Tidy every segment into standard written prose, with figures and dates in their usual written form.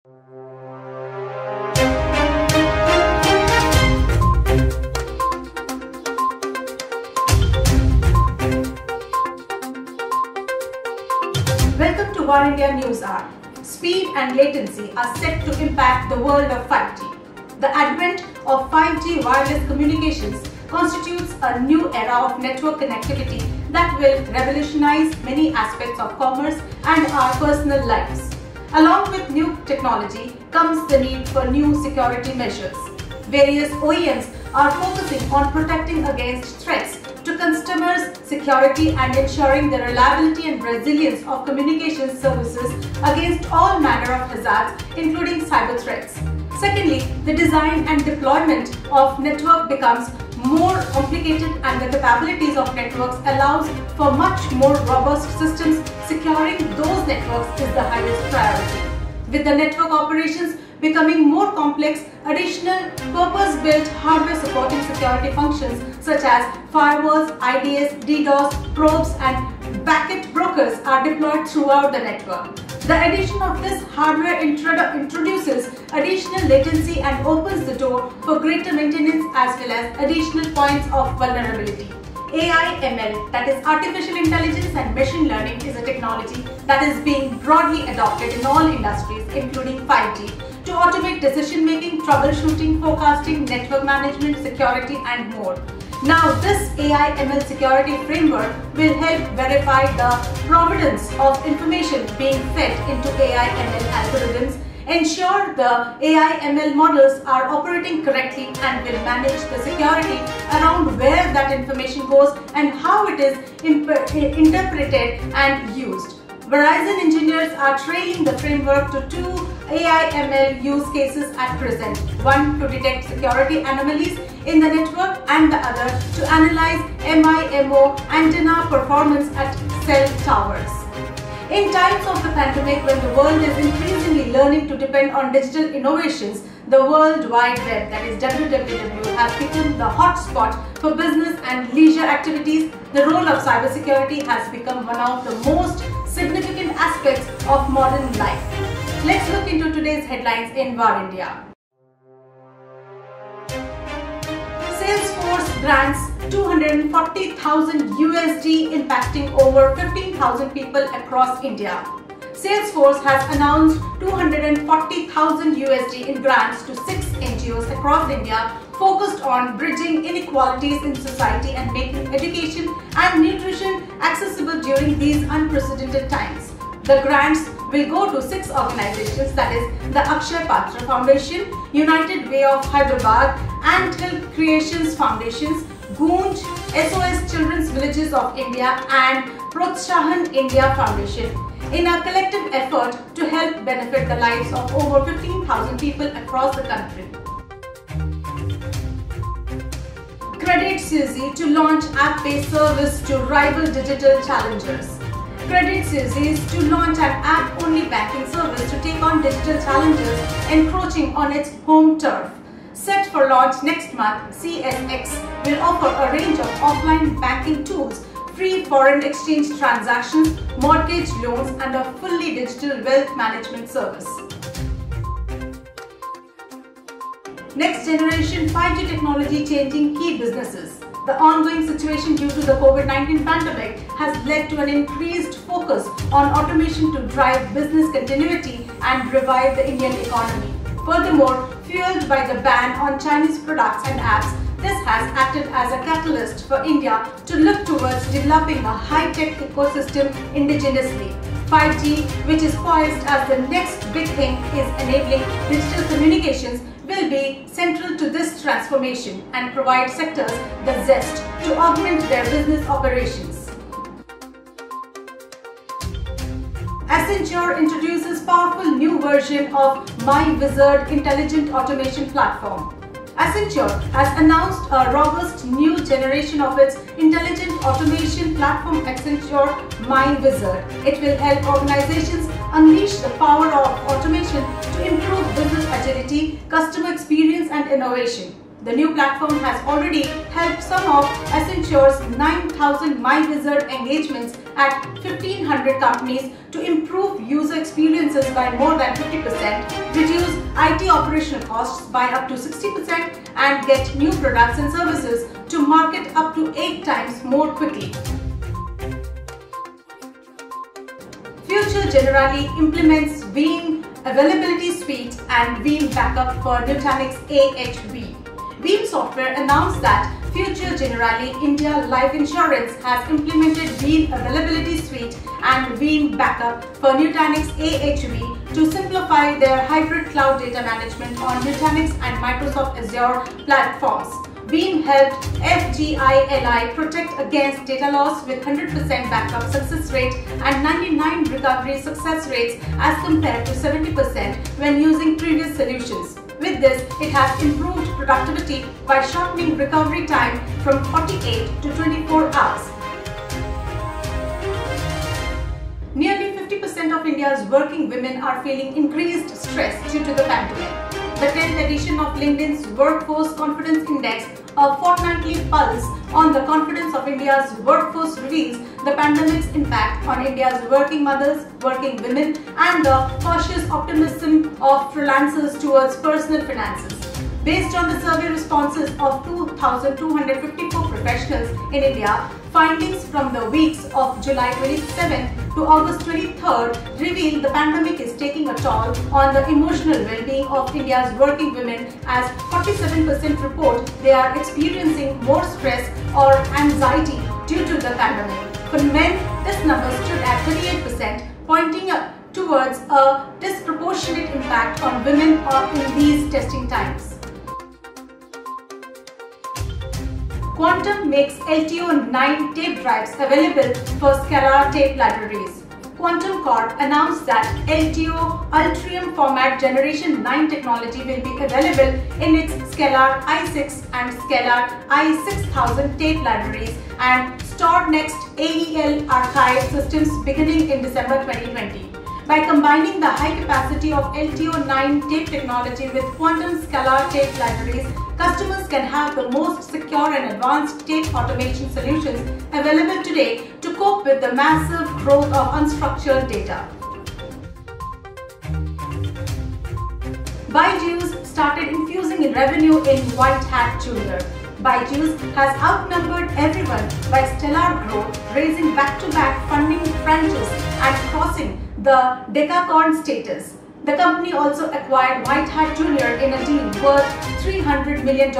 Welcome to One India News Hour. Speed and latency are set to impact the world of 5G. The advent of 5G wireless communications constitutes a new era of network connectivity that will revolutionize many aspects of commerce and our personal lives. Along with new technology comes the need for new security measures. Various OEMs are focusing on protecting against threats to customers' security and ensuring the reliability and resilience of communication services against all manner of hazards, including cyber threats. Secondly, the design and deployment of network becomes more complicated, and the capabilities of networks allows for much more robust systems. Securing those networks is the highest priority. With the network operations becoming more complex, additional purpose-built hardware supporting security functions such as firewalls, IDS, DDoS, probes and packet brokers are deployed throughout the network. The addition of this hardware introduces additional latency and opens the door for greater maintenance as well as additional points of vulnerability. AI/ML, that is Artificial Intelligence and Machine Learning, is a technology that is being broadly adopted in all industries, including 5G, to automate decision-making, troubleshooting, forecasting, network management, security, and more. Now, this AI/ML security framework will help verify the provenance of information being fed into AI/ML algorithms, ensure the AI/ML models are operating correctly, and will manage the security around where that information goes and how it is interpreted and used. Verizon engineers are training the framework to two AI/ML use cases at present, one to detect security anomalies in the network and the other to analyze MIMO antenna performance at cell towers. In times of the pandemic, when the world is increasingly learning to depend on digital innovations, the World Wide Web, that is WWW, has become the hotspot for business and leisure activities. The role of cybersecurity has become one of the most significant aspects of modern life. Let's look into today's headlines in Var India. Salesforce grants $240,000 impacting over 15,000 people across India. Salesforce has announced $240,000 in grants to 6 NGOs across India focused on bridging inequalities in society and making education and nutrition accessible during these unprecedented times. The grants will go to 6 organizations, that is the Akshay Patra Foundation, United Way of Hyderabad, Ant Hill Creations Foundations, Goonj, SOS Children's Villages of India and Protsahan India Foundation, in a collective effort to help benefit the lives of over 15,000 people across the country. Credit Suisse to launch app-based service to rival digital challengers. Credit Suisse is to launch an app-only banking service to take on digital challengers encroaching on its home turf. Set for launch next month, CSX will offer a range of offline banking tools, free foreign exchange transactions, mortgage loans and a fully digital wealth management service. Next generation 5G technology changing key businesses. The ongoing situation due to the COVID-19 pandemic has led to an increased focus on automation to drive business continuity and revive the Indian economy. Furthermore, fueled by the ban on Chinese products and apps, this has acted as a catalyst for India to look towards developing a high-tech ecosystem indigenously. 5G, which is poised as the next big thing, is enabling digital communications, will be central to this transformation and provide sectors the zest to augment their business operations. Accenture introduces powerful new version of MyWizard intelligent automation platform. Accenture has announced a robust new generation of its intelligent automation platform, Accenture MyWizard. It will help organizations unleash the power of automation to improve business agility, customer experience and innovation. The new platform has already helped some of Accenture's 9,000 MyWizard engagements at 1,500 companies to improve user experiences by more than 50%, reduce IT operational costs by up to 60%, and get new products and services to market up to 8 times more quickly. Future generally implements Veeam Availability Suite and Veeam Backup for Nutanix AHV. Veeam Software announced that Future Generali India Life Insurance has implemented Veeam Availability Suite and Veeam Backup for Nutanix AHV to simplify their hybrid cloud data management on Nutanix and Microsoft Azure platforms. Veeam helped FGILI protect against data loss with 100% backup success rate and 99 recovery success rates as compared to 70% when using previous solutions. With this, it has improved productivity by shortening recovery time from 48 to 24 hours. Nearly 50% of India's working women are feeling increased stress due to the pandemic. The 10th edition of LinkedIn's Workforce Confidence Index, a fortnightly pulse on the confidence of India's workforce, reveals the pandemic's impact on India's working mothers, working women, and the cautious optimism of freelancers towards personal finances. Based on the survey responses of 2,254 professionals in India, findings from the weeks of July 27th to August 23rd reveal the pandemic is taking a toll on the emotional well-being of India's working women, as 47% report they are experiencing more stress or anxiety due to the pandemic. For men, this number stood at 38%, pointing towards a disproportionate impact on women in these testing times. Quantum makes LTO-9 tape drives available for Scalar tape libraries. Quantum Corp announced that LTO Ultrium format Generation 9 technology will be available in its Scalar i6 and Scalar i6000 tape libraries and StoredNext AEL archive systems beginning in December 2020. By combining the high capacity of LTO-9 tape technology with Quantum Scalar tape libraries, customers can have the most secure and advanced tape automation solutions available today to cope with the massive growth of unstructured data. Byju's started infusing in revenue in White Hat Junior. Byju's has outnumbered everyone by stellar growth, raising back-to-back funding tranches and crossing the decacorn status. The company also acquired White Hat Junior in a deal worth $300 million.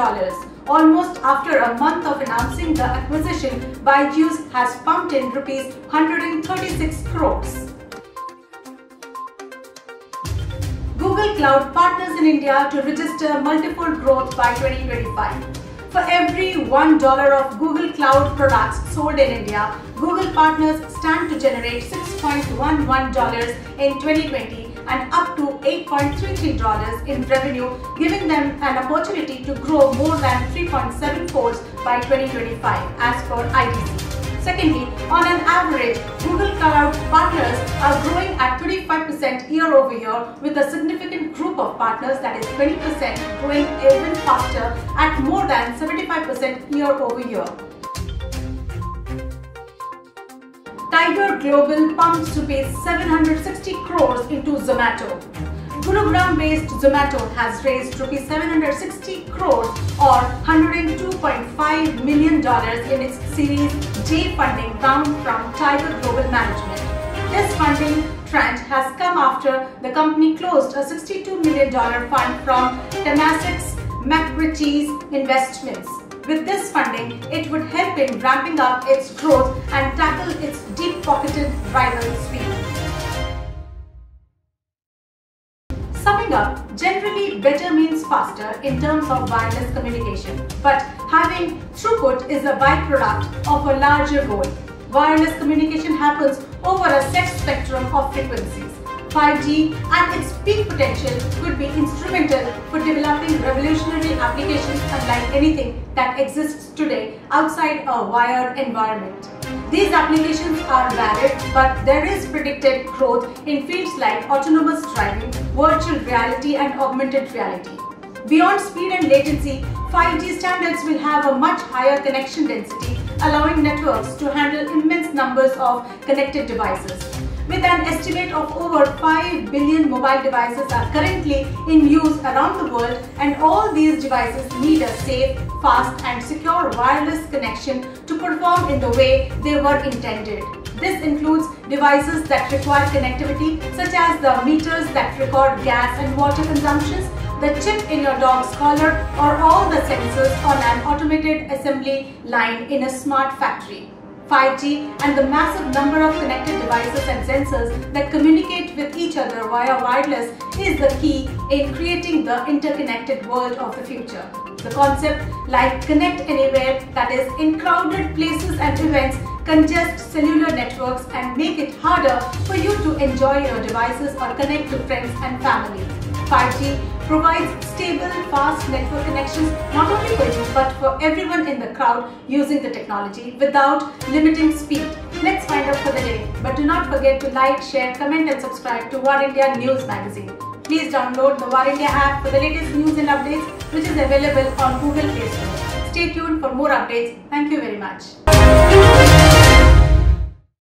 Almost after a month of announcing the acquisition, Byju's has pumped in rupees 136 crores. Google Cloud partners in India to register multiple growth by 2025. For every $1 of Google Cloud products sold in India, Google partners stand to generate $6.11 in 2020 and up to $8.33 in revenue, giving them an opportunity to grow more than 3.7 folds by 2025 as per IDC. Secondly, on an average, Google Cloud partners are growing at 25% year-over-year, with a significant group of partners, that is 20%, growing even faster at more than 75% year-over-year. Tiger Global pumps rupees 760 crores into Zomato. Gurugram-based Zomato has raised rupees 760 crores or $102.5 million in its Series J funding round from Tiger Global Management. This funding tranche has come after the company closed a $62 million fund from Temasek McRitchie's Investments. With this funding, it would help in ramping up its growth and tackle its deep-pocketed rival Sweden. Summing up, generally better means faster in terms of wireless communication, but having throughput is a byproduct of a larger goal. Wireless communication happens over a set spectrum of frequencies. 5G at its peak potential could be instrumental for developing revolutionary applications unlike anything that exists today outside a wired environment. These applications are varied, but there is predicted growth in fields like autonomous driving, virtual reality and augmented reality. Beyond speed and latency, 5G standards will have a much higher connection density, allowing networks to handle immense numbers of connected devices. With an estimate of over 5 billion mobile devices are currently in use around the world, and all these devices need a safe, fast and secure wireless connection to perform in the way they were intended. This includes devices that require connectivity, such as the meters that record gas and water consumptions, the chip in your dog's collar, or all the sensors on an automated assembly line in a smart factory. 5G and the massive number of connected devices and sensors that communicate with each other via wireless is the key in creating the interconnected world of the future. The concept like Connect Anywhere, that is, in crowded places and events, congest cellular networks and make it harder for you to enjoy your devices or connect to friends and family. 5G provides stable, fast network connections not only for you but for everyone in the crowd using the technology without limiting speed. Let's find out for the day. But do not forget to like, share, comment and subscribe to War India News Magazine. Please download the War India app for the latest news and updates, which is available on Google Play Store. Stay tuned for more updates. Thank you very much.